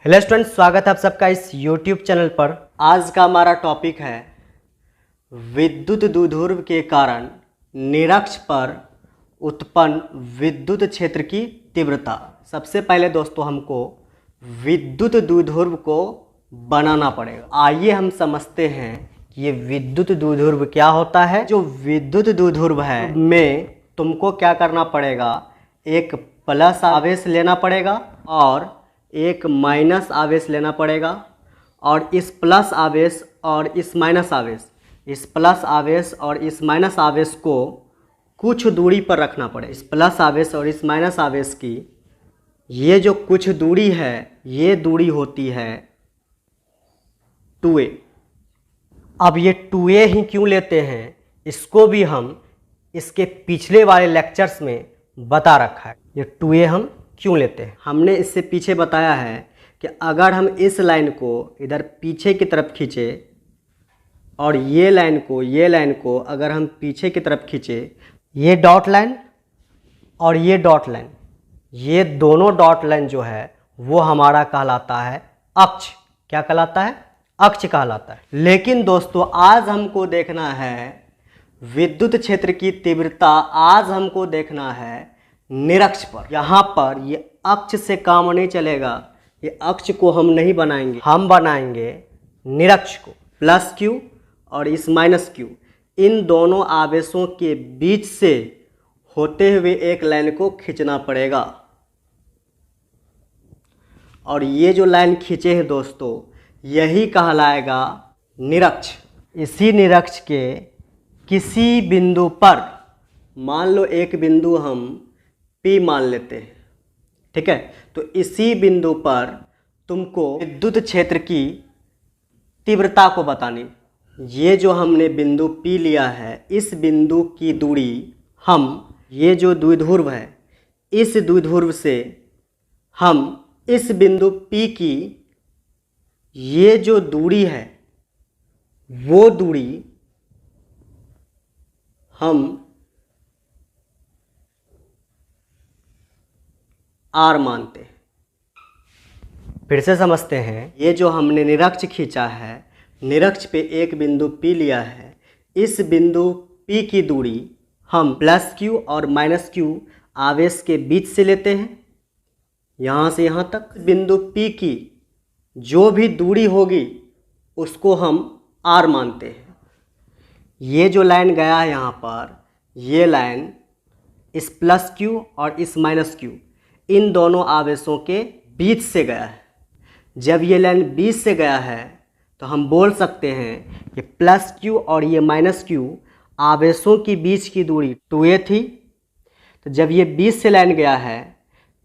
Hello students, स्वागत है आप सबका इस यूट्यूब चैनल पर। आज का हमारा टॉपिक है विद्युत द्विध्रुव के कारण निरक्ष पर उत्पन्न विद्युत क्षेत्र की तीव्रता। सबसे पहले दोस्तों हमको विद्युत द्विध्रुव को बनाना पड़ेगा। आइए हम समझते हैं कि ये विद्युत द्विध्रुव क्या होता है। जो विद्युत द्विध्रुव है में तुमको क्या करना पड़ेगा, एक प्लस आवेश लेना पड़ेगा और एक माइनस आवेश लेना पड़ेगा, और इस प्लस आवेश और इस माइनस आवेश, इस प्लस आवेश और इस माइनस आवेश को कुछ दूरी पर रखना पड़ेगा। इस प्लस आवेश और इस माइनस आवेश की ये जो कुछ दूरी है, ये दूरी होती है 2a। अब ये 2a ही क्यों लेते हैं, इसको भी हम इसके पिछले वाले लेक्चर्स में बता रखा है। ये 2a हम क्यों लेते हैं, हमने इससे पीछे बताया है कि अगर हम इस लाइन को इधर पीछे की तरफ खींचे और ये लाइन को अगर हम पीछे की तरफ खींचे, ये डॉट लाइन और ये डॉट लाइन, ये दोनों डॉट लाइन जो है वो हमारा कहलाता है अक्ष। क्या कहलाता है? अक्ष कहलाता है। लेकिन दोस्तों आज हमको देखना है विद्युत क्षेत्र की तीव्रता, आज हमको देखना है निरक्ष पर। यहाँ पर ये अक्ष से काम नहीं चलेगा, ये अक्ष को हम नहीं बनाएंगे, हम बनाएंगे निरक्ष को। प्लस क्यू और इस माइनस क्यू, इन दोनों आवेशों के बीच से होते हुए एक लाइन को खींचना पड़ेगा। और ये जो लाइन खींचे हैं दोस्तों, यही कहलाएगा निरक्ष। इसी निरक्ष के किसी बिंदु पर, मान लो एक बिंदु हम P मान लेते हैं, ठीक है, तो इसी बिंदु पर तुमको विद्युत क्षेत्र की तीव्रता को बतानी। ये जो हमने बिंदु P लिया है, इस बिंदु की दूरी हम, ये जो द्विध्रुव है, इस द्विध्रुव से हम इस बिंदु P की ये जो दूरी है, वो दूरी हम R मानते हैं। फिर से समझते हैं, ये जो हमने निरक्ष खींचा है, निरक्ष पे एक बिंदु P लिया है, इस बिंदु P की दूरी हम प्लस Q और माइनस Q आवेश के बीच से लेते हैं, यहाँ से यहाँ तक। बिंदु P की जो भी दूरी होगी उसको हम R मानते हैं। ये जो लाइन गया है यहाँ पर, ये लाइन इस प्लस Q और इस माइनस Q, इन दोनों आवेशों के बीच से गया है। जब ये लाइन बीच से गया है तो हम बोल सकते हैं कि प्लस Q और ये माइनस Q आवेशों के बीच की दूरी 2a थी। तो जब ये बीच से लाइन गया है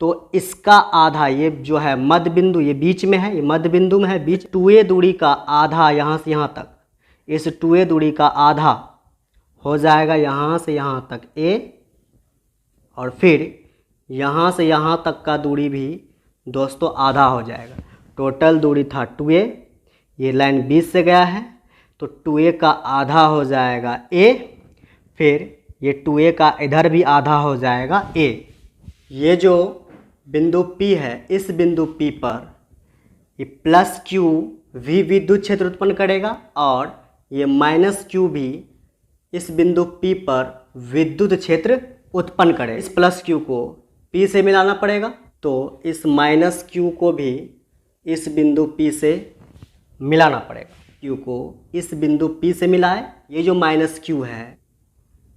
तो इसका आधा, ये जो है मध्य बिंदु, ये बीच में है, ये मध्य बिंदु में है बीच, 2a दूरी का आधा यहाँ से यहाँ तक, इस 2a दूरी का आधा हो जाएगा यहाँ से यहाँ तक a, और फिर यहाँ से यहाँ तक का दूरी भी दोस्तों आधा हो जाएगा। टोटल दूरी था 2a, ये लाइन 20 से गया है तो 2a का आधा हो जाएगा a, फिर ये 2a का इधर भी आधा हो जाएगा a। ये जो बिंदु P है, इस बिंदु P पर ये प्लस Q भी विद्युत क्षेत्र उत्पन्न करेगा और ये माइनस Q भी इस बिंदु P पर विद्युत क्षेत्र उत्पन्न करेगा। इस प्लस Q को P से मिलाना पड़ेगा, तो इस माइनस Q को भी इस बिंदु P से मिलाना पड़ेगा। Q को इस बिंदु P से मिलाए, ये जो माइनस Q है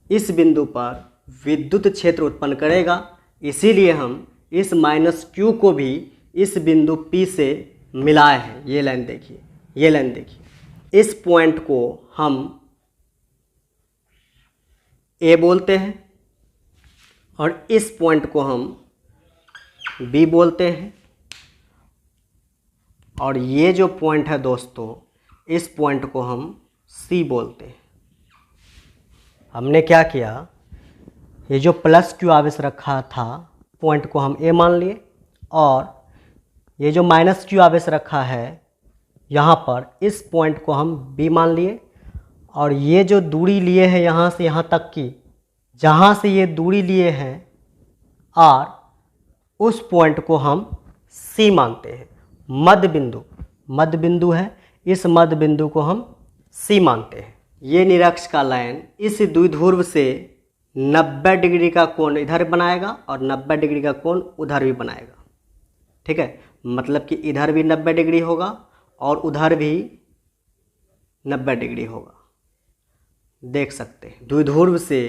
इस बिंदु पर विद्युत क्षेत्र उत्पन्न करेगा, इसीलिए हम इस माइनस Q को भी इस बिंदु P से मिलाए हैं। ये लाइन देखिए, ये लाइन देखिए, इस पॉइंट को हम A बोलते हैं और इस पॉइंट को हम B बोलते हैं, और ये जो पॉइंट है दोस्तों, इस पॉइंट को हम C बोलते हैं। हमने क्या किया, ये जो प्लस Q आवेश रखा था पॉइंट को हम A मान लिए, और ये जो माइनस Q आवेश रखा है यहाँ पर, इस पॉइंट को हम B मान लिए, और ये जो दूरी लिए हैं यहाँ से यहाँ तक की, जहाँ से ये दूरी लिए हैं R, उस पॉइंट को हम C मानते हैं। मध्य बिंदु है, इस मध्य बिंदु को हम C मानते हैं। ये निरक्ष का लाइन इस द्विध्रुव से 90 डिग्री का कोण इधर बनाएगा और 90 डिग्री का कोण उधर भी बनाएगा। ठीक है, मतलब कि इधर भी 90 डिग्री होगा और उधर भी 90 डिग्री होगा। देख सकते हैं द्विध्रुव से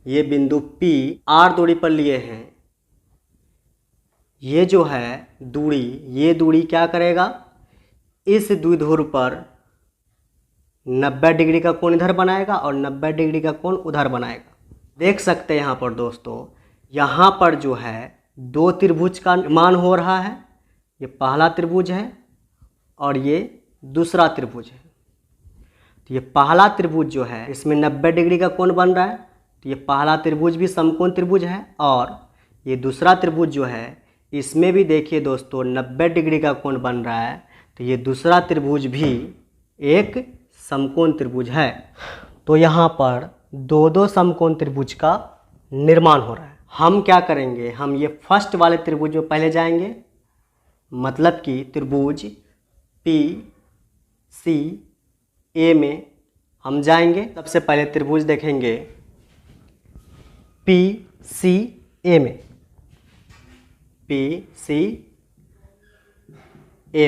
ये बिंदु P R दूरी पर लिए हैं। ये जो है दूरी, ये दूरी क्या करेगा, इस द्विध्रुव पर 90 डिग्री का कोण इधर बनाएगा और 90 डिग्री का कोण उधर बनाएगा। देख सकते हैं यहाँ पर दोस्तों, यहाँ पर जो है दो त्रिभुज का निर्माण हो रहा है। ये पहला त्रिभुज है और ये दूसरा त्रिभुज है। तो ये पहला त्रिभुज जो है इसमें 90 डिग्री का कोण बन रहा है, तो ये पहला त्रिभुज भी समकोण त्रिभुज है। और ये दूसरा त्रिभुज जो है इसमें भी देखिए दोस्तों 90 डिग्री का कोण बन रहा है, तो ये दूसरा त्रिभुज भी एक समकोण त्रिभुज है। तो यहाँ पर दो समकोण त्रिभुज का निर्माण हो रहा है। हम क्या करेंगे, हम ये फर्स्ट वाले त्रिभुज में पहले जाएंगे, मतलब कि त्रिभुज PCA में हम जाएंगे। सबसे पहले त्रिभुज देखेंगे PCA में, PCA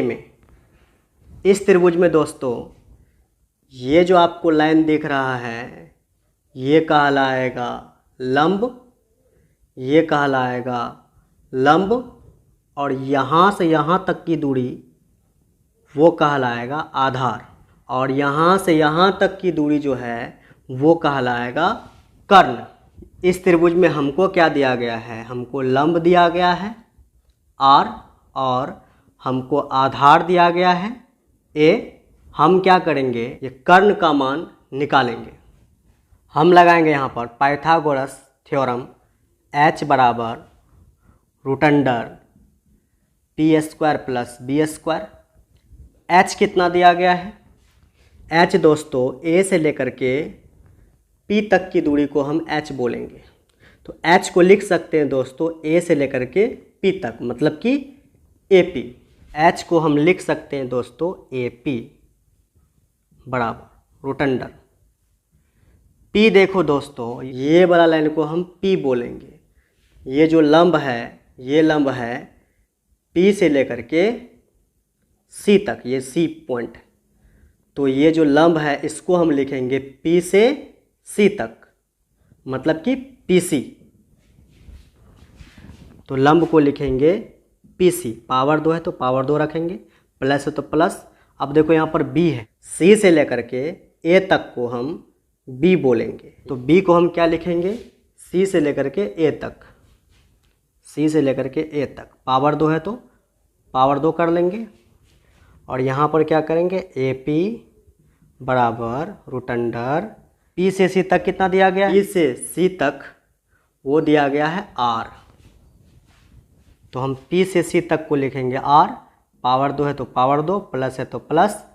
में। इस त्रिभुज में दोस्तों ये जो आपको लाइन दिख रहा है ये कहलाएगा लंब, ये कहलाएगा लंब, और यहाँ से यहाँ तक की दूरी वो कहलाएगा आधार, और यहाँ से यहाँ तक की दूरी जो है वो कहलाएगा कर्ण। इस त्रिभुज में हमको क्या दिया गया है, हमको लंब दिया गया है R और हमको आधार दिया गया है A। हम क्या करेंगे, ये कर्ण का मान निकालेंगे। हम लगाएंगे यहाँ पर पाइथागोरस थ्योरम H बराबर √p² प्लस b²। H कितना दिया गया है, H दोस्तों A से लेकर के P तक की दूरी को हम H बोलेंगे। तो H को लिख सकते हैं दोस्तों A से लेकर के P तक, मतलब कि AP। H को हम लिख सकते हैं दोस्तों AP बराबर √। P देखो दोस्तों, ये वाला लाइन को हम P बोलेंगे। ये जो लंब है ये लंब है P से लेकर के C तक, ये C पॉइंट। तो ये जो लंब है इसको हम लिखेंगे P से C तक, मतलब कि PC। तो लंब को लिखेंगे PC, पावर 2 है तो पावर 2 रखेंगे, प्लस है तो प्लस। अब देखो यहाँ पर B है, C से लेकर के A तक को हम B बोलेंगे। तो B को हम क्या लिखेंगे, C से लेकर के A तक, C से लेकर के A तक। पावर 2 है तो पावर 2 कर लेंगे, और यहाँ पर क्या करेंगे AP बराबर √। P से C तक कितना दिया गया है, P से C तक वो दिया गया है R। तो हम P से C तक को लिखेंगे R, पावर 2 है तो पावर 2, प्लस है तो प्लस।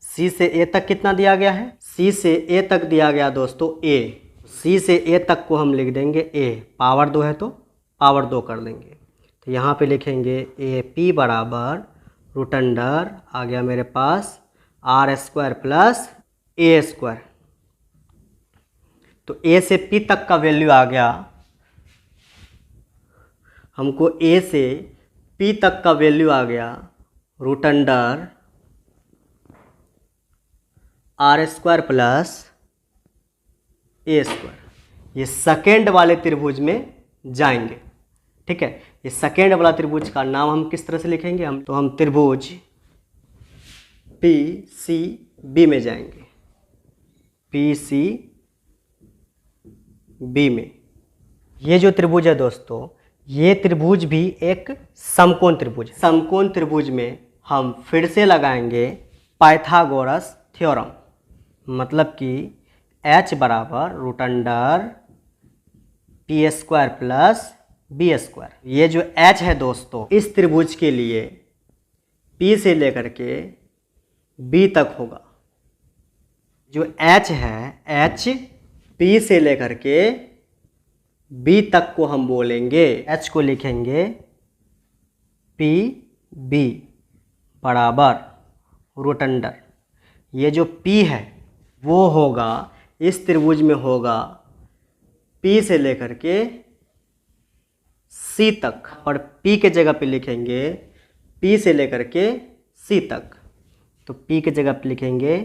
C से A तक कितना दिया गया है, C से A तक दिया गया दोस्तों A। C से A तक को हम लिख देंगे A, पावर 2 है तो पावर 2 कर देंगे। तो यहाँ पे लिखेंगे AP बराबर √, आ गया मेरे पास R² प्लस A²। तो A से P तक का वैल्यू आ गया, हमको A से P तक का वैल्यू आ गया √R² प्लस A²। ये सेकेंड वाले त्रिभुज में जाएंगे। ठीक है, ये सेकेंड वाला त्रिभुज का नाम हम किस तरह से लिखेंगे, हम त्रिभुज PCB में जाएंगे। PCB में ये जो त्रिभुज है दोस्तों, ये त्रिभुज भी एक समकोण त्रिभुज है। समकोण त्रिभुज में हम फिर से लगाएंगे पाइथागोरस थ्योरम, मतलब कि H बराबर √p² प्लस b²। ये जो H है दोस्तों इस त्रिभुज के लिए P से लेकर के B तक होगा। जो H है H P से लेकर के B तक को हम बोलेंगे, H को लिखेंगे PB बराबर रूट अंडर, ये जो P है वो होगा इस त्रिभुज में होगा P से लेकर के C तक, और P के जगह पे लिखेंगे P से लेकर के C तक, तो P के जगह पे लिखेंगे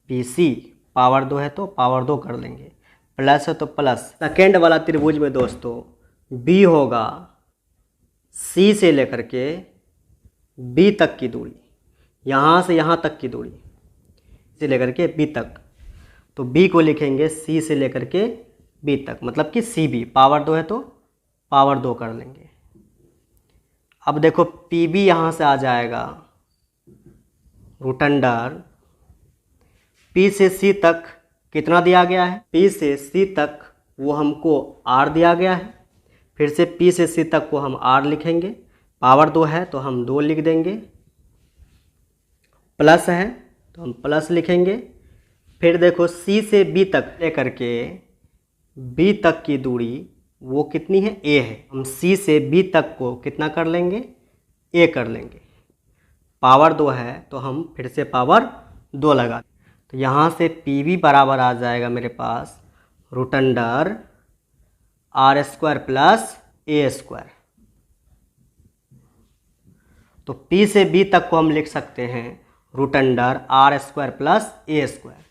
PC, पावर 2 है तो पावर 2 कर लेंगे, प्लस है तो प्लस। सेकेंड वाला त्रिभुज में दोस्तों B होगा C से लेकर के B तक की दूरी, यहाँ से यहाँ तक की दूरी से लेकर के B तक, तो B को लिखेंगे C से लेकर के B तक, मतलब कि CB, पावर 2 है तो पावर 2 कर लेंगे। अब देखो PB यहाँ से आ जाएगा रूट अंडर P से C तक कितना दिया गया है, P से C तक वो हमको R दिया गया है, फिर से P से C तक को हम R लिखेंगे, पावर 2 है तो हम 2 लिख देंगे, प्लस है तो हम प्लस लिखेंगे। फिर देखो C से B तक लेकर के B तक की दूरी वो कितनी है, A है, हम C से B तक को कितना कर लेंगे, A कर लेंगे, पावर 2 है तो हम फिर से पावर 2 लगा, तो यहाँ से PB बराबर आ जाएगा मेरे पास root under R square plus A square. तो P से B तक को हम लिख सकते हैं root under R square plus A square,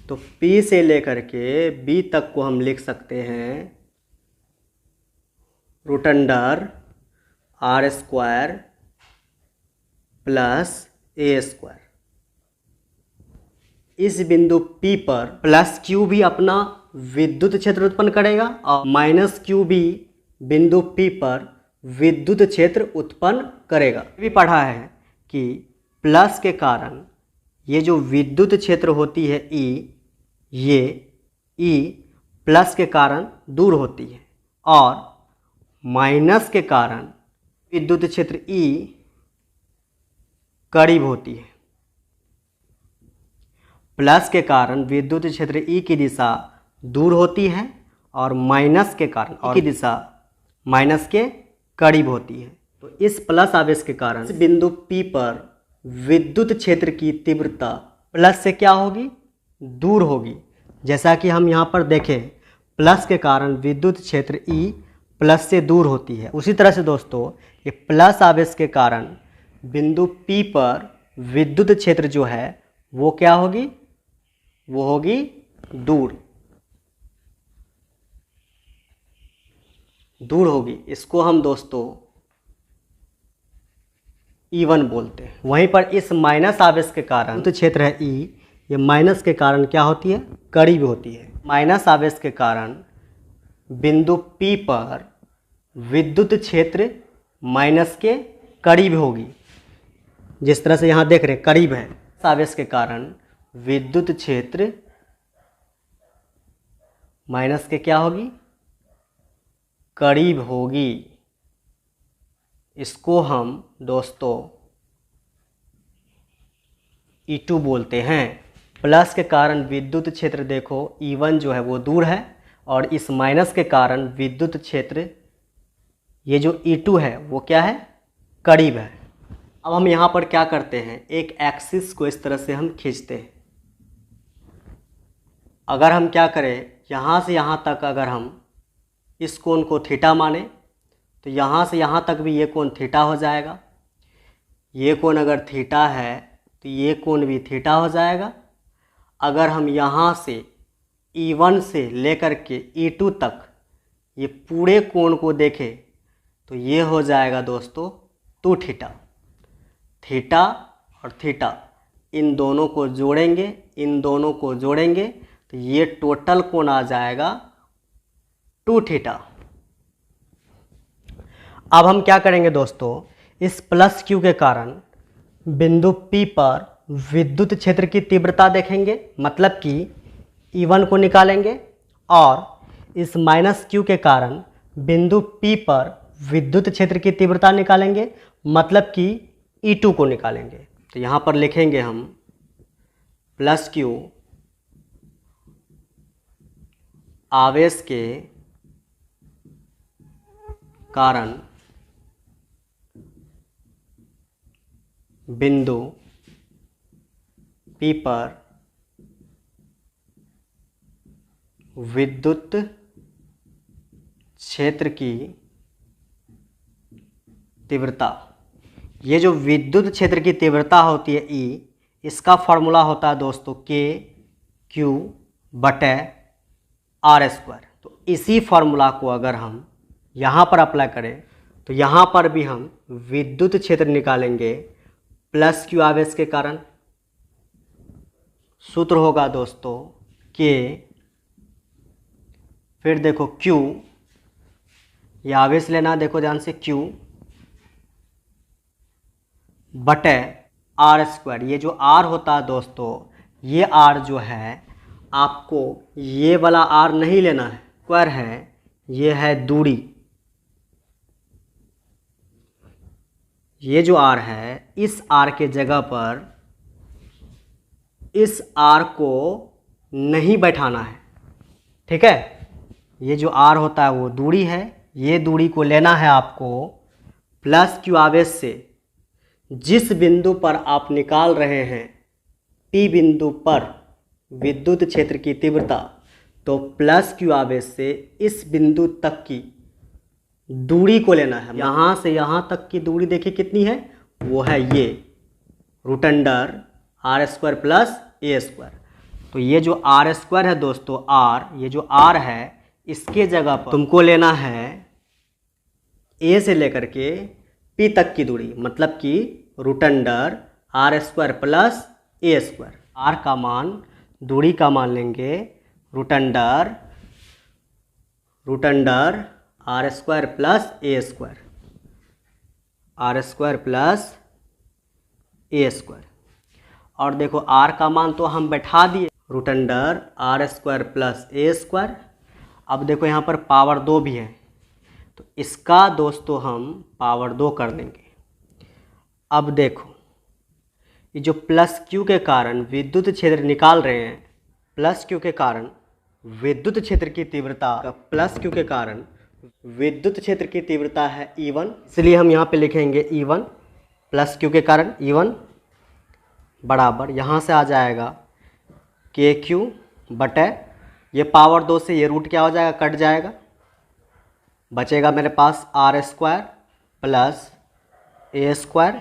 तो P से लेकर के B तक को हम लिख सकते हैं root under R square plus A square. इस बिंदु P पर प्लस Q भी अपना विद्युत क्षेत्र उत्पन्न करेगा और माइनस Q भी बिंदु P पर विद्युत क्षेत्र उत्पन्न करेगा। भी पढ़ा है कि प्लस के कारण ये जो विद्युत क्षेत्र होती है E, ये E प्लस के कारण दूर होती है, और माइनस के कारण विद्युत क्षेत्र E करीब होती है। प्लस के कारण विद्युत क्षेत्र E की दिशा दूर होती है और माइनस के कारण E की दिशा माइनस के करीब होती है। तो इस प्लस आवेश के कारण इस बिंदु P पर विद्युत क्षेत्र की तीव्रता प्लस से क्या होगी, दूर होगी। जैसा कि हम यहाँ पर देखें, प्लस के कारण विद्युत क्षेत्र E प्लस से दूर होती है। उसी तरह से दोस्तों ये प्लस आवेश के कारण बिंदु P पर विद्युत क्षेत्र जो है वो क्या होगी, वो होगी दूर, दूर होगी। इसको हम दोस्तों E1 बोलते हैं। वहीं पर इस माइनस आवेश के कारण तो क्षेत्र है E, ये माइनस के कारण क्या होती है, करीब होती है। माइनस आवेश के कारण बिंदु P पर विद्युत क्षेत्र माइनस के करीब होगी, जिस तरह से यहाँ देख रहे हैं करीब है। आवेश के कारण विद्युत क्षेत्र माइनस के क्या होगी, करीब होगी। इसको हम दोस्तों E2 बोलते हैं। प्लस के कारण विद्युत क्षेत्र देखो E1 जो है वो दूर है, और इस माइनस के कारण विद्युत क्षेत्र ये जो E2 है वो क्या है, करीब है। अब हम यहाँ पर क्या करते हैं, एक एक्सिस को इस तरह से हम खींचते हैं। अगर हम क्या करें, यहाँ से यहाँ तक अगर हम इस कोण को थीटा माने तो यहाँ से यहाँ तक भी ये कोण थीटा हो जाएगा। ये कोण अगर थीटा है तो ये कोण भी थीटा हो जाएगा। अगर हम यहाँ से E1 से लेकर के E2 तक ये पूरे कोण को देखें तो ये हो जाएगा दोस्तों 2 थीटा। थीटा और थीटा इन दोनों को जोड़ेंगे, इन दोनों को जोड़ेंगे तो ये टोटल कोण आ जाएगा 2 थीटा। अब हम क्या करेंगे दोस्तों, इस प्लस Q के कारण बिंदु P पर विद्युत क्षेत्र की तीव्रता देखेंगे, मतलब कि E1 को निकालेंगे, और इस माइनस Q के कारण बिंदु P पर विद्युत क्षेत्र की तीव्रता निकालेंगे, मतलब कि E2 को निकालेंगे। तो यहाँ पर लिखेंगे हम प्लस Q आवेश के कारण बिंदु P पर विद्युत क्षेत्र की तीव्रता। ये जो विद्युत क्षेत्र की तीव्रता होती है E, इसका फॉर्मूला होता है दोस्तों KQ/R²। तो इसी फॉर्मूला को अगर हम यहाँ पर अप्लाई करें तो यहाँ पर भी हम विद्युत क्षेत्र निकालेंगे प्लस Q आवेश के कारण। सूत्र होगा दोस्तों K, फिर देखो Q, ये आवेश लेना, देखो ध्यान से, Q/R²। ये जो R होता है दोस्तों, ये R जो है आपको ये वाला R नहीं लेना है, स्क्वायर है, ये है दूरी। ये जो R है, इस R के जगह पर इस R को नहीं बैठाना है, ठीक है। ये जो R होता है वो दूरी है, ये दूरी को लेना है आपको प्लस Q आवेश से। जिस बिंदु पर आप निकाल रहे हैं P बिंदु पर विद्युत क्षेत्र की तीव्रता, तो प्लस Q आवेश से इस बिंदु तक की दूरी को लेना है। यहाँ से यहाँ तक की दूरी देखिए कितनी है, वो है ये √R² प्लस A²। तो ये जो R² है दोस्तों, ये जो R है, इसके जगह पर तुमको लेना है A से लेकर के P तक की दूरी, मतलब कि √R² प्लस A²। R का मान, दूरी का मान लेंगे √R² plus A², R² plus A²। और देखो R का मान तो हम बैठा दिए √R² प्लस A²। अब देखो यहाँ पर पावर 2 भी है, तो इसका दोस्तों हम पावर 2 कर देंगे। अब देखो ये जो प्लस Q के कारण विद्युत क्षेत्र निकाल रहे हैं, प्लस Q के कारण विद्युत क्षेत्र की तीव्रता, प्लस Q के कारण विद्युत क्षेत्र की तीव्रता है E1, इसलिए हम यहाँ पे लिखेंगे E1 प्लस Q के कारण E1 बराबर, यहाँ से आ जाएगा KQ बटे, ये पावर 2 से ये रूट क्या हो जाएगा, कट जाएगा, बचेगा मेरे पास R² प्लस A²।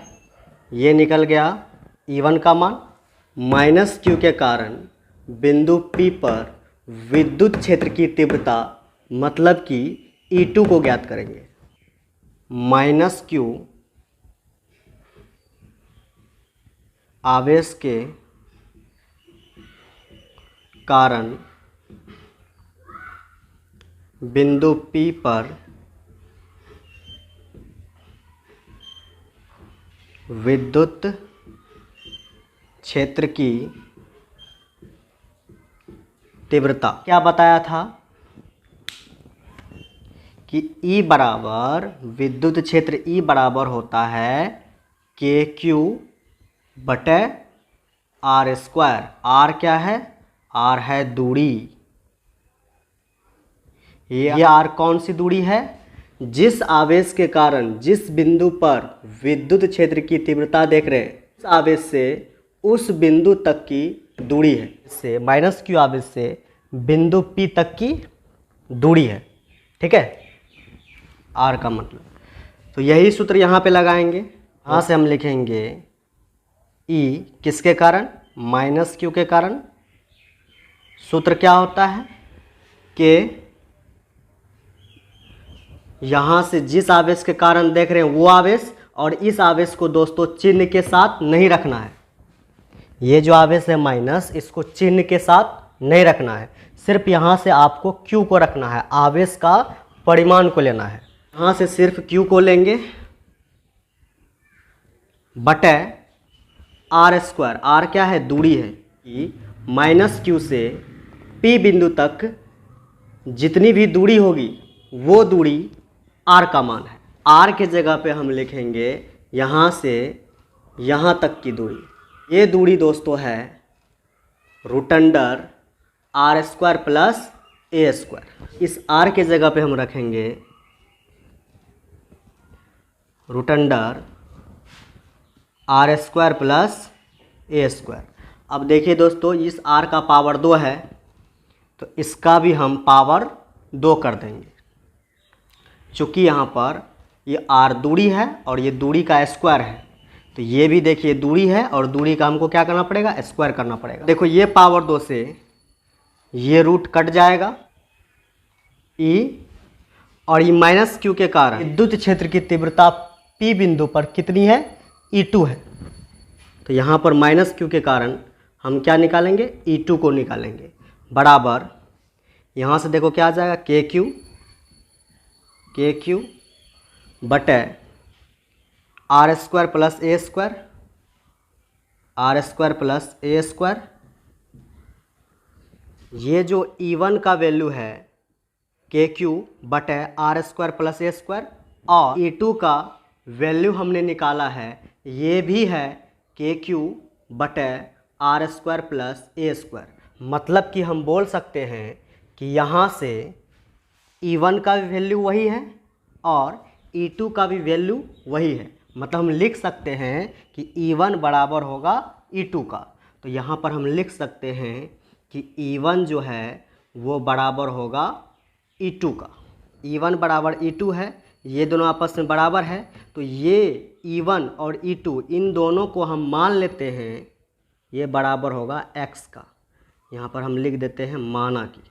ये निकल गया E1 का मान, माइनस Q के कारण बिंदु P पर विद्युत क्षेत्र की तीव्रता, मतलब कि E2 को ज्ञात करेंगे। माइनस Q आवेश के कारण बिंदु P पर विद्युत क्षेत्र की तीव्रता। क्या बताया था कि E बराबर, विद्युत क्षेत्र E बराबर होता है KQ बटे R²। R क्या है, R है दूरी। ये R कौन सी दूरी है, जिस आवेश के कारण, जिस बिंदु पर विद्युत क्षेत्र की तीव्रता देख रहे हैं, उस आवेश से उस बिंदु तक की दूरी है, से माइनस Q आवेश से बिंदु P तक की दूरी है, ठीक है, R का मतलब। तो यही सूत्र यहाँ पे लगाएंगे। यहाँ से हम लिखेंगे E किसके कारण, माइनस Q के कारण। सूत्र क्या होता है कि यहाँ से जिस आवेश के कारण देख रहे हैं वो आवेश, और इस आवेश को दोस्तों चिन्ह के साथ नहीं रखना है। ये जो आवेश है माइनस, इसको चिन्ह के साथ नहीं रखना है, सिर्फ यहाँ से आपको Q को रखना है, आवेश का परिमाण को लेना है। यहाँ से सिर्फ Q को लेंगे बटे R²। R क्या है, दूरी है। माइनस Q से P बिंदु तक जितनी भी दूरी होगी वो दूरी R का मान है। R के जगह पे हम लिखेंगे यहाँ से यहाँ तक की दूरी। ये दूरी दोस्तों है √R² प्लस A²। इस R के जगह पे हम रखेंगे √R² R square plus A square. अब देखिए दोस्तों, इस आर का पावर 2 है तो इसका भी हम पावर 2 कर देंगे, चूँकि यहाँ पर ये आर दूरी है और ये दूरी का स्क्वायर है, तो ये भी देखिए दूरी है और दूरी का हमको क्या करना पड़ेगा, स्क्वायर करना पड़ेगा। देखो ये पावर 2 से ये रूट कट जाएगा ई, और ये माइनस क्यू के कारण विद्युत क्षेत्र की तीव्रता P बिंदु पर कितनी है, E2 है। तो यहाँ पर माइनस क्यू के कारण हम क्या निकालेंगे, E2 को निकालेंगे, बराबर यहाँ से देखो क्या आ जाएगा, के क्यू बटे R square plus A square, R square plus A square. ये जो E1 का वैल्यू है के क्यू बटे R square plus A square, और E2 का वैल्यू हमने निकाला है, ये भी है के क्यू बटे R square plus A square. मतलब कि हम बोल सकते हैं कि यहाँ से E1 का भी वैल्यू वही है और E2 का भी वैल्यू वही है। मतलब हम लिख सकते हैं कि E1 बराबर होगा E2 का। तो यहाँ पर हम लिख सकते हैं कि E1 जो है वो बराबर होगा E2 का। E1 बराबर E2 है, ये दोनों आपस में बराबर है, तो ये E1 और E2 इन दोनों को हम मान लेते हैं, ये बराबर होगा x का। यहाँ पर हम लिख देते हैं माना कि।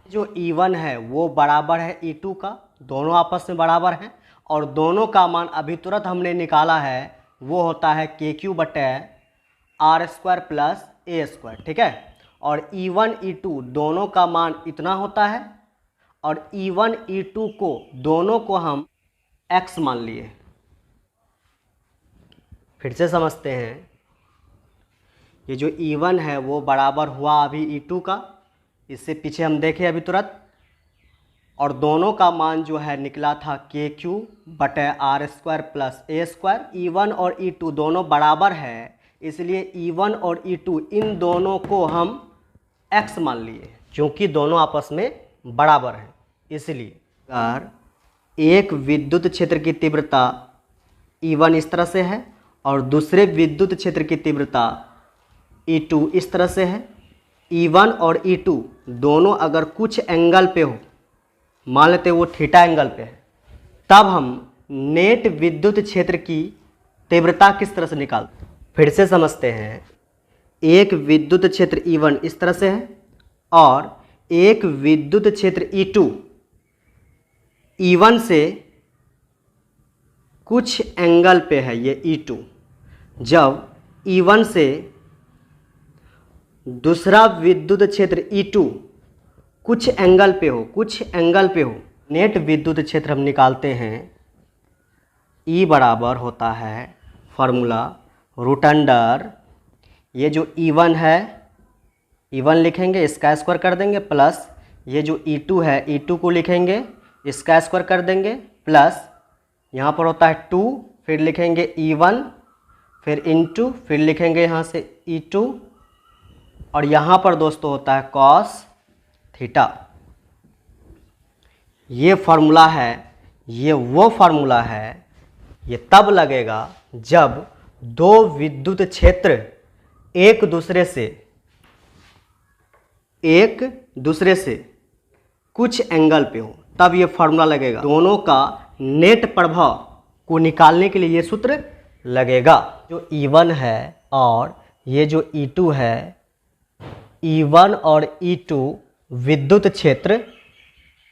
जो E1 है वो बराबर है E2 का, दोनों आपस में बराबर हैं, और दोनों का मान अभी तुरंत हमने निकाला है, वो होता है के क्यू बटे R square plus A square, ठीक है। और E1 E2 दोनों का मान इतना होता है, और E1 E2 को दोनों को हम x मान लिए। फिर से समझते हैं, ये जो E1 है वो बराबर हुआ अभी E2 का, इससे पीछे हम देखें अभी तुरंत, और दोनों का मान जो है निकला था के क्यू बटे R square plus A square. E1 और E2 दोनों बराबर है, इसलिए E1 और E2 इन दोनों को हम x मान लिए, क्योंकि दोनों आपस में बराबर हैं। इसलिए अगर एक विद्युत क्षेत्र की तीव्रता E1 इस तरह से है और दूसरे विद्युत क्षेत्र की तीव्रता E2 इस तरह से है, E1 और E2 दोनों अगर कुछ एंगल पे हो, मान लेते वो थीटा एंगल पे है, तब हम नेट विद्युत क्षेत्र की तीव्रता किस तरह से निकालते हैं। फिर से समझते हैं, एक विद्युत क्षेत्र E1 इस तरह से है और एक विद्युत क्षेत्र E2 E1 से कुछ एंगल पे है, ये E2। जब E1 से दूसरा विद्युत क्षेत्र E2 कुछ एंगल पे हो, नेट विद्युत क्षेत्र हम निकालते हैं, E बराबर होता है फॉर्मूला रूट अंडर, ये जो E1 है, E1 लिखेंगे, इसका स्क्वायर कर देंगे, प्लस ये जो E2 है, E2 को लिखेंगे, इसका स्क्वायर कर देंगे, प्लस यहाँ पर होता है 2, फिर लिखेंगे E1, फिर इनटू, फिर लिखेंगे यहाँ से E2, और यहाँ पर दोस्तों होता है cos थीटा। ये फार्मूला है, ये वो फार्मूला है, ये तब लगेगा जब दो विद्युत क्षेत्र एक दूसरे से कुछ एंगल पे हो, तब ये फार्मूला लगेगा। दोनों का नेट प्रभाव को निकालने के लिए ये सूत्र लगेगा। जो E1 है और ये जो E2 है, E1 और E2 विद्युत क्षेत्र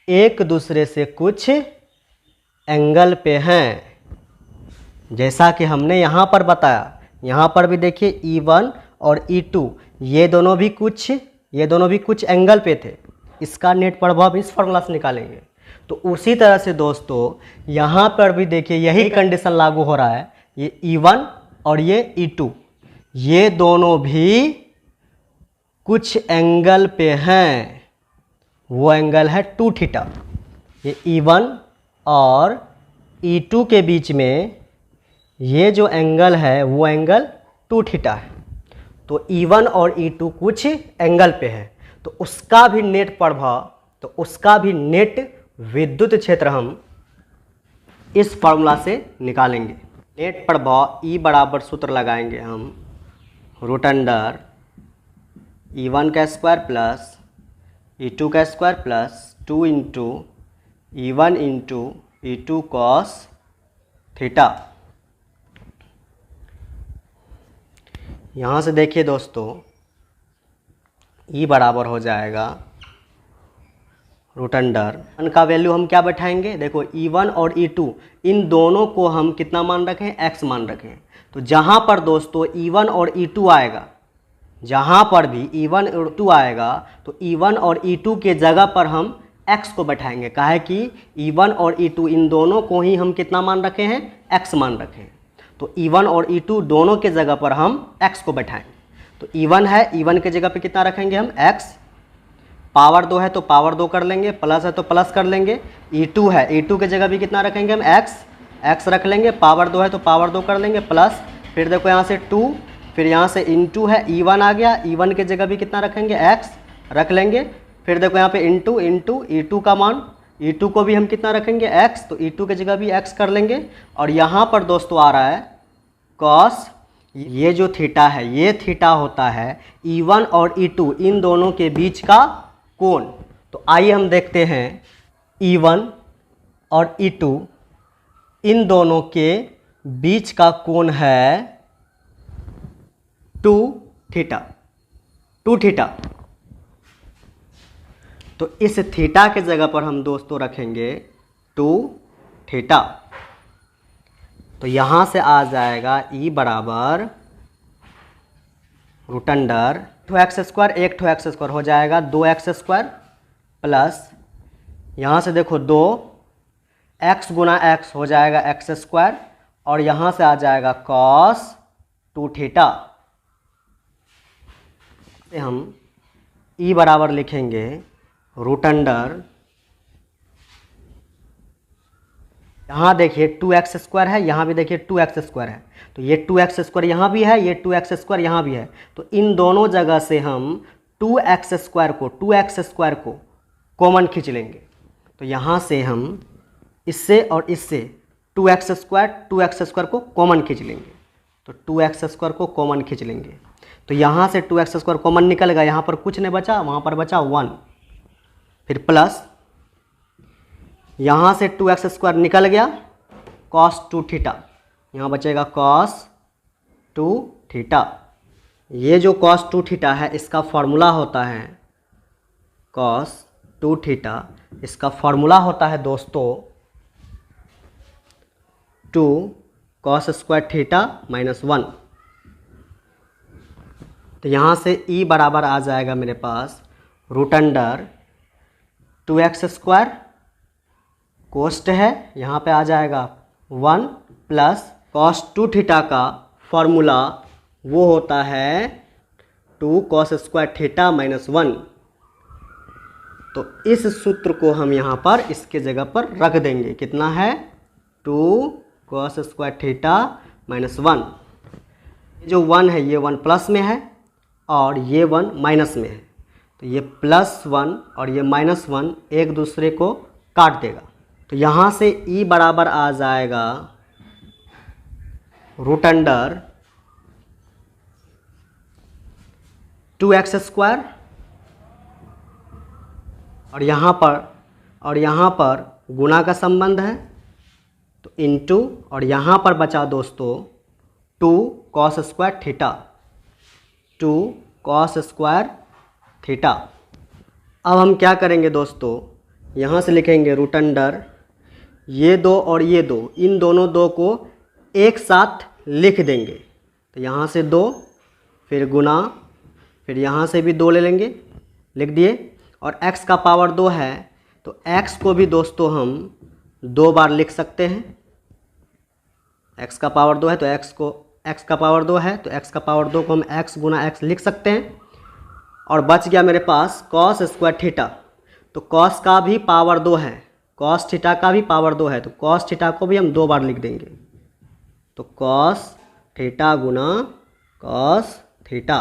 एक दूसरे से कुछ एंगल पे हैं, जैसा कि हमने यहाँ पर बताया। यहाँ पर भी देखिए E1 और E2 ये दोनों भी कुछ एंगल पे थे। इसका नेट प्रभाव इस फॉर्मूला से निकालेंगे। तो उसी तरह से दोस्तों यहाँ पर भी देखिए यही कंडीशन लागू हो रहा है। ये E1 और ये E2 ये दोनों भी कुछ एंगल पे हैं, वो एंगल है 2 थीटा। ये E1 और E2 के बीच में ये जो एंगल है वो एंगल 2 थीटा है। तो E1 और E2 कुछ एंगल पे है, तो उसका भी नेट विद्युत क्षेत्र हम इस फॉर्मूला से निकालेंगे। नेट प्रभाव E बराबर सूत्र लगाएंगे हम रूट अंडर E1 का स्क्वायर प्लस E2 का square plus 2 into E1 into E2 cos theta. यहाँ से देखिए दोस्तों, E बराबर हो जाएगा रूट अंडर वन का वैल्यू हम क्या बैठाएंगे, देखो E1 और E2 इन दोनों को हम कितना मान रखे हैं, x मान रखे हैं। तो जहाँ पर दोस्तों E1 और E2 आएगा, जहाँ पर भी E1 और E2 आएगा तो E1 और E2 के जगह पर हम x को बैठाएंगे। काहे कि E1 और E2 इन दोनों को ही हम कितना मान रखे हैं, x मान रखे हैं। तो E1 और E2 दोनों के जगह पर हम x को बैठाएंगे। तो E1 है, E1 के जगह पे कितना रखेंगे हम x, पावर 2 है तो पावर 2 कर लेंगे, प्लस है तो प्लस कर लेंगे। E2 है, E2 के जगह भी कितना रखेंगे हम x रख लेंगे, पावर 2 है तो पावर 2 कर लेंगे, प्लस फिर देखो यहाँ से 2, फिर यहाँ से इंटू है, E1 आ गया, E1 के जगह भी कितना रखेंगे x रख लेंगे, फिर देखो यहाँ पे इंटू E2 का मान, E2 को भी हम कितना रखेंगे x, तो E2 के जगह भी x कर लेंगे। और यहाँ पर दोस्तों आ रहा है cos, ये जो थीटा है ये थीटा होता है E1 और E2 इन दोनों के बीच का कोण। तो आइए हम देखते हैं E1 और E2 इन दोनों के बीच का कोण है 2 थीटा। तो इस थीटा के जगह पर हम दोस्तों रखेंगे 2 थीटा। तो यहाँ से आ जाएगा E बराबर रूट अंडर 2x स्क्वायर, एक 2x स्क्वायर हो जाएगा 2x स्क्वायर प्लस यहाँ से देखो 2x गुना x हो जाएगा x स्क्वायर, और यहाँ से आ जाएगा cos 2 थीटा। हम E बराबर लिखेंगे रूट अंडर, यहाँ देखिए 2x स्क्वायर है, यहाँ भी देखिए 2x स्क्वायर है, तो ये 2x स्क्वायर यहाँ भी है, ये 2x स्क्वायर यहाँ भी है। तो इन दोनों जगह से हम 2x स्क्वायर को कॉमन खींच लेंगे। तो यहाँ से हम इससे और इससे 2x स्क्वायर को कॉमन खींच लेंगे। तो 2x स्क्वायर को कॉमन खींच लेंगे, तो यहाँ से 2x स्क्वायर कॉमन निकल गया, यहाँ पर कुछ नहीं बचा, वहाँ पर बचा 1, फिर प्लस यहाँ से 2x स्क्वायर निकल गया, cos 2 थीटा, यहाँ बचेगा cos 2 थीटा। ये जो cos 2 थीटा है इसका फॉर्मूला होता है cos 2 थीटा, इसका फॉर्मूला होता है दोस्तों 2 cos स्क्वायर थीटा माइनस 1। तो यहाँ से E बराबर आ जाएगा मेरे पास root under 2x square, cos है यहाँ पे आ जाएगा 1 प्लस cos 2 थीटा का फॉर्मूला वो होता है 2 cos स्क्वायर थीटा माइनस 1। तो इस सूत्र को हम यहाँ पर इसके जगह पर रख देंगे, कितना है 2 cos स्क्वायर थीटा माइनस 1। जो 1 है ये 1 प्लस में है और ये 1 माइनस में है, तो ये +1 और ये -1 एक दूसरे को काट देगा। तो यहाँ से E बराबर आ जाएगा रूट अंडर 2x स्क्वायर, और यहाँ पर गुणा का संबंध है तो इंटू, और यहाँ पर बचा दोस्तों 2 cos square theta, 2 cos square theta. अब हम क्या करेंगे दोस्तों, यहाँ से लिखेंगे रूट अंडर ये 2 और ये 2, इन दोनों 2 को एक साथ लिख देंगे। तो यहाँ से 2 फिर गुना, फिर यहाँ से भी 2 ले लेंगे, लिख दिए। और x का पावर 2 है तो x को भी दोस्तों हम 2 बार लिख सकते हैं। x का पावर 2 है तो x का पावर 2 है तो x का पावर 2 को हम x गुना x लिख सकते हैं। और बच गया मेरे पास cos स्क्वायर थीटा, तो cos का भी पावर 2 है, cos थीटा का भी पावर 2 है, तो cos थीटा को भी हम 2 बार लिख देंगे। तो cos थीटा गुना cos थीटा,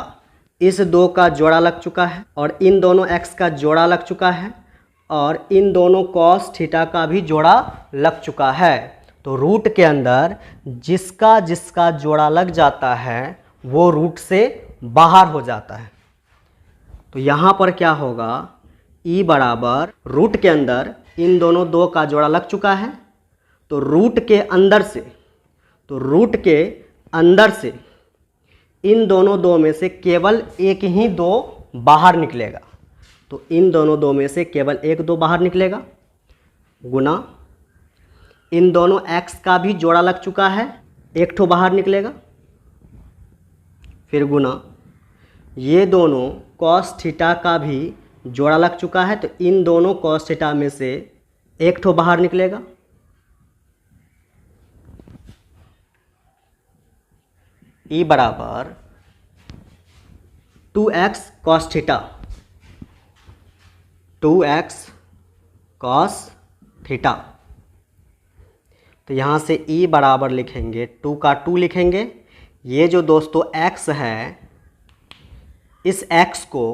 इस 2 का जोड़ा लग चुका है और इन दोनों x का जोड़ा लग चुका है, और इन दोनों कॉस थीटा का भी जोड़ा लग चुका है। तो रूट के अंदर जिसका जिसका जोड़ा लग जाता है वो रूट से बाहर हो जाता है। तो यहाँ पर क्या होगा, e बराबर रूट के अंदर इन दोनों दो का जोड़ा लग चुका है, तो रूट के अंदर से इन दोनों दो में से केवल एक ही दो बाहर निकलेगा। तो इन दोनों दो में से केवल एक दो बाहर निकलेगा, गुना इन दोनों x का भी जोड़ा लग चुका है, एक ठो बाहर निकलेगा, फिर गुना ये दोनों cos थीटा का भी जोड़ा लग चुका है, तो इन दोनों cos थीटा में से एक ठो बाहर निकलेगा, e बराबर 2x cos theta, 2x cos theta. तो यहाँ से e बराबर लिखेंगे 2 का 2 लिखेंगे। ये जो दोस्तों x है, इस x को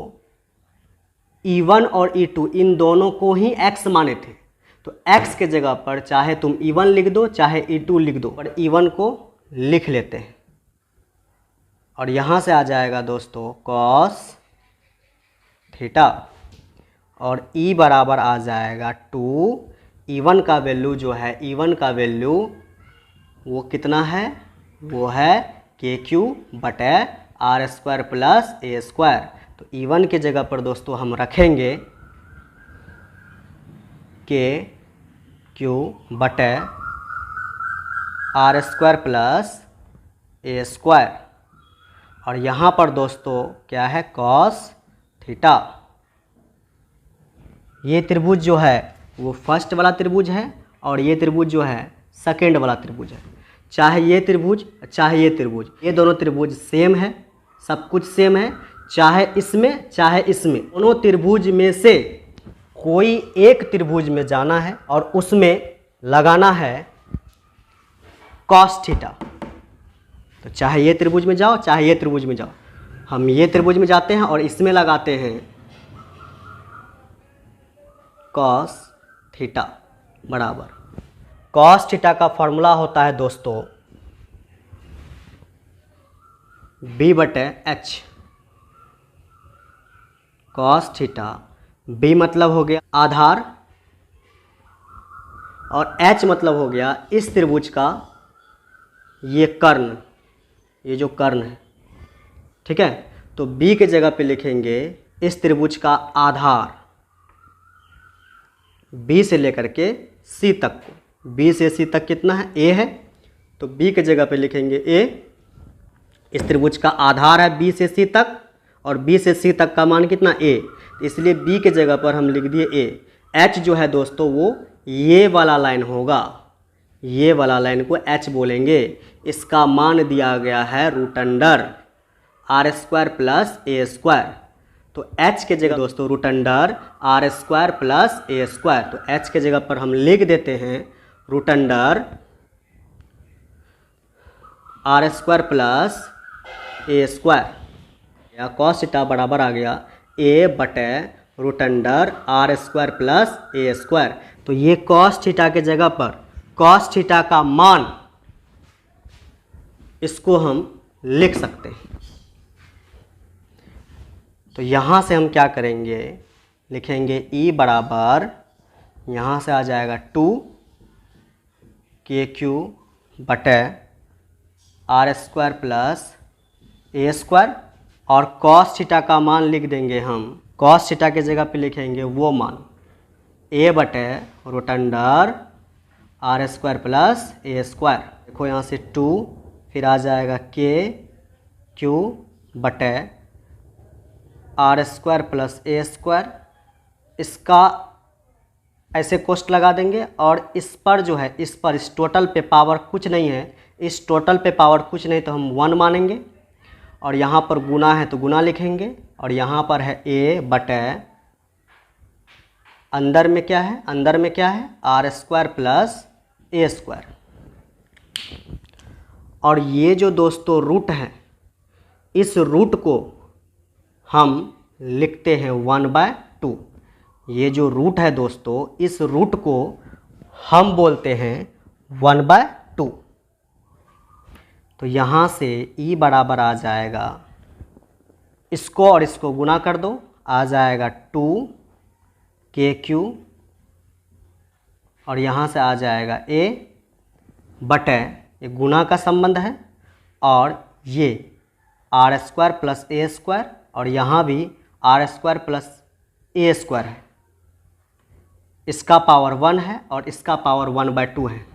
e1 और e2 इन दोनों को ही x माने थे, तो x के जगह पर चाहे तुम e1 लिख दो चाहे e2 लिख दो, पर e1 को लिख लेते हैं। और यहाँ से आ जाएगा दोस्तों cos थीटा, और e बराबर आ जाएगा 2। e1 का वैल्यू जो है, e1 का वैल्यू वो कितना है, वो है KQ बटे R square plus A square. तो e1 के जगह पर दोस्तों हम रखेंगे KQ बटे R square plus A square, और यहाँ पर दोस्तों क्या है, cos थीटा। ये त्रिभुज जो है वो फर्स्ट वाला त्रिभुज है, और ये त्रिभुज जो है सेकेंड वाला त्रिभुज है। चाहे ये त्रिभुज चाहे ये त्रिभुज, ये दोनों त्रिभुज सेम है, सब कुछ सेम है, चाहे इसमें चाहे इसमें, दोनों त्रिभुज में से कोई एक त्रिभुज में जाना है और उसमें लगाना है cos थीटा। तो चाहे ये त्रिभुज में जाओ चाहे ये त्रिभुज में जाओ, हम ये त्रिभुज में जाते हैं और इसमें लगाते हैं cos थीटा बराबर, cos थीटा का फॉर्मूला होता है दोस्तों b बटे h। cos थीटा, b मतलब हो गया आधार और h मतलब हो गया इस त्रिभुज का ये कर्ण, ये जो कर्ण है, ठीक है। तो b के जगह पे लिखेंगे इस त्रिभुज का आधार, b से लेकर के c तक को, b से c तक कितना है, a है, तो b के जगह पे लिखेंगे a। इस त्रिभुज का आधार है b से c तक, और b से c तक का मान कितना, a, इसलिए b के जगह पर हम लिख दिए a। h जो है दोस्तों वो ये वाला लाइन होगा, ये वाला लाइन को h बोलेंगे। इसका मान दिया गया है root under R square plus A square. तो h के जगह दोस्तों root under R square plus A square, तो h के जगह पर हम लिख देते हैं root under R square plus A square, या cos थीटा बराबर आ गया a बटे root under R square plus A square. तो ये cos थीटा के जगह पर cos थीटा का मान इसको हम लिख सकते हैं। तो यहाँ से हम क्या करेंगे, लिखेंगे e बराबर, यहाँ से आ जाएगा 2 KQ बटे R square plus A square, और cos थीटा का मान लिख देंगे हम, cos थीटा के जगह पे लिखेंगे वो मान a बटे root under R square plus A square. देखो यहाँ से 2, फिर आ जाएगा KQ बटे R square plus A square, इसका ऐसे कोष्ट लगा देंगे, और इस पर जो है, इस पर इस टोटल पे पावर कुछ नहीं है, इस टोटल पे पावर कुछ नहीं तो हम 1 मानेंगे, और यहाँ पर गुना है तो गुना लिखेंगे, और यहाँ पर है a बटे अंदर में क्या है, अंदर में क्या है, R square plus A square. और ये जो दोस्तों रूट है, इस रूट को हम लिखते हैं 1/2। ये जो रूट है दोस्तों, इस रूट को हम बोलते हैं 1/2। तो यहाँ से e बराबर आ जाएगा, इसको और इसको गुना कर दो, आ जाएगा 2kq, और यहाँ से आ जाएगा a बटे, ये गुना का संबंध है, और ये r² प्लस a², और यहाँ भी r² प्लस a² है। इसका पावर 1 है और इसका पावर 1/2 है।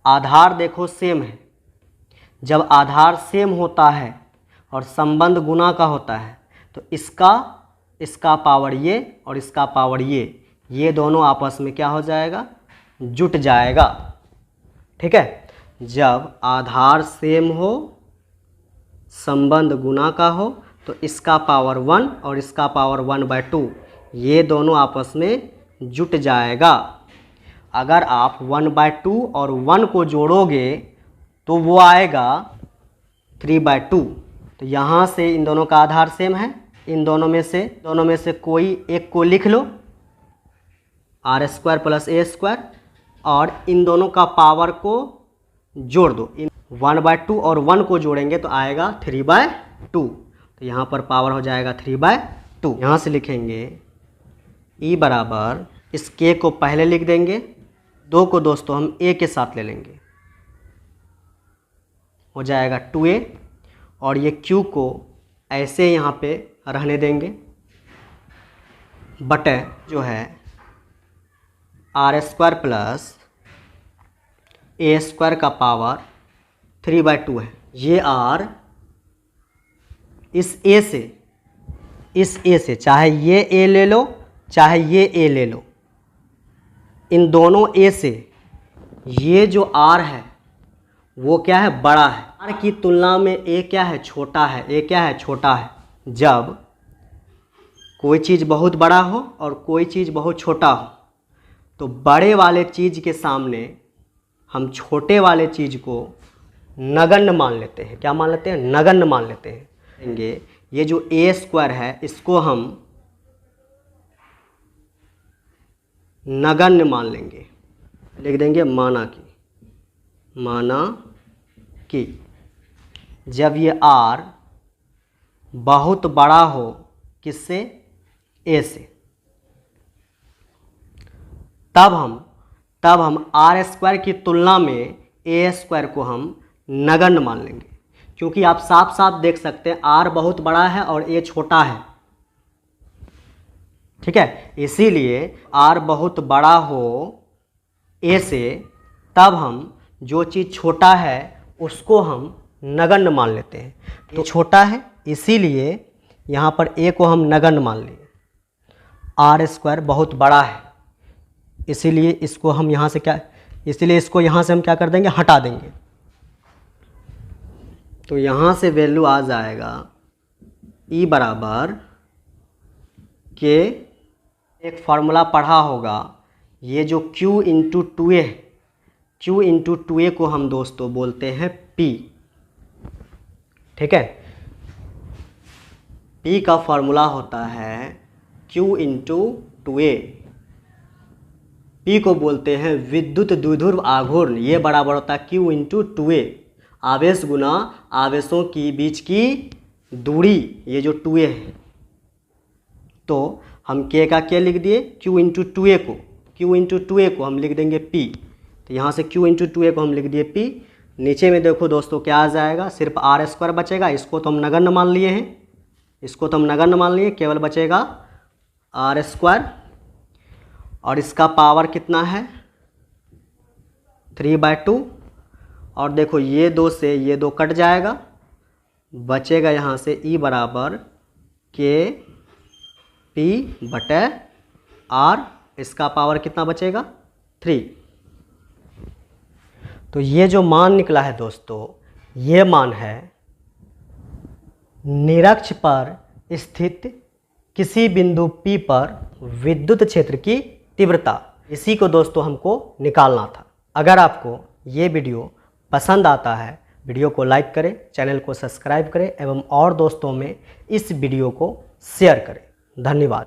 आधार देखो सेम है। जब आधार सेम होता है और संबंध गुना का होता है तो इसका पावर ये और इसका पावर ये दोनों आपस में क्या हो जाएगा, जुट जाएगा। ठीक है, जब आधार सेम हो, संबंध गुना का हो, तो इसका पावर 1 और इसका पावर 1/2 ये दोनों आपस में जुट जाएगा। अगर आप 1/2 और 1 को जोड़ोगे तो वो आएगा 3/2। तो यहाँ से इन दोनों का आधार सेम है, इन दोनों में से कोई एक को लिख लो, r² प्लस a², और इन दोनों का पावर को जोड़ दो। 1/2 और 1 को जोड़ेंगे तो आएगा 3/2। तो यहाँ पर पावर हो जाएगा 3/2। यहाँ से लिखेंगे e बराबर, इस k को पहले लिख देंगे, 2 को दोस्तों हम a के साथ ले लेंगे, हो जाएगा 2a, और ये q को ऐसे यहाँ पे रहने देंगे, बटे जो है r² प्लस a² का पावर 3/2 है। ये r इस a से चाहे ये a ले लो चाहे ये a ले लो, इन दोनों a से ये जो r है वो क्या है, बड़ा है। r की तुलना में a क्या है, छोटा है। a क्या है, छोटा है। जब कोई चीज़ बहुत बड़ा हो और कोई चीज़ बहुत छोटा हो तो बड़े वाले चीज़ के सामने हम छोटे वाले चीज़ को नगण्य मान लेते हैं। क्या मान लेते हैं, नगण्य मान लेते हैं। ये जो a² है इसको हम नगण्य मान लेंगे, लिख देंगे माना कि। जब ये r बहुत बड़ा हो, किससे, a से, तब हम r² की तुलना में a² को हम नगण्य मान लेंगे, क्योंकि आप साफ साफ देख सकते हैं r बहुत बड़ा है और a छोटा है। ठीक है, इसीलिए r बहुत बड़ा हो a से, तब हम जो चीज़ छोटा है उसको हम नगण्य मान लेते हैं। तो छोटा है इसीलिए यहाँ पर a को हम नगण्य मान लिए। r² बहुत बड़ा है इसीलिए इसको हम यहाँ से इसको यहाँ से हम क्या कर देंगे, हटा देंगे। तो यहाँ से वैल्यू आ जाएगा e बराबर के, एक फार्मूला पढ़ा होगा, ये जो q into 2a, q into 2a को हम दोस्तों बोलते हैं p। ठीक है, p का फार्मूला होता है q इंटू 2a। p को बोलते हैं विद्युत द्विध्रुव आघूर्ण। ये बराबर होता है q इंटू 2a, आवेश गुना आवेशों की बीच की दूरी, ये जो 2a है। तो हम k का क्या लिख दिए, q इंटू 2a को हम लिख देंगे p। तो यहाँ से q इंटू 2a को हम लिख दिए p। नीचे में देखो दोस्तों क्या आ जाएगा, सिर्फ r² बचेगा, इसको तो हम नगण्य मान लिए हैं, केवल बचेगा r², और इसका पावर कितना है, 3/2। और देखो ये 2 से ये 2 कट जाएगा, बचेगा यहाँ से e बराबर k p बटे r, इसका पावर कितना बचेगा, 3। तो ये जो मान निकला है दोस्तों, ये मान है निरक्ष पर स्थित किसी बिंदु P पर विद्युत क्षेत्र की तीव्रता। इसी को दोस्तों हमको निकालना था। अगर आपको ये वीडियो पसंद आता है, वीडियो को लाइक करें, चैनल को सब्सक्राइब करें एवं और दोस्तों में इस वीडियो को शेयर करें। धन्यवाद।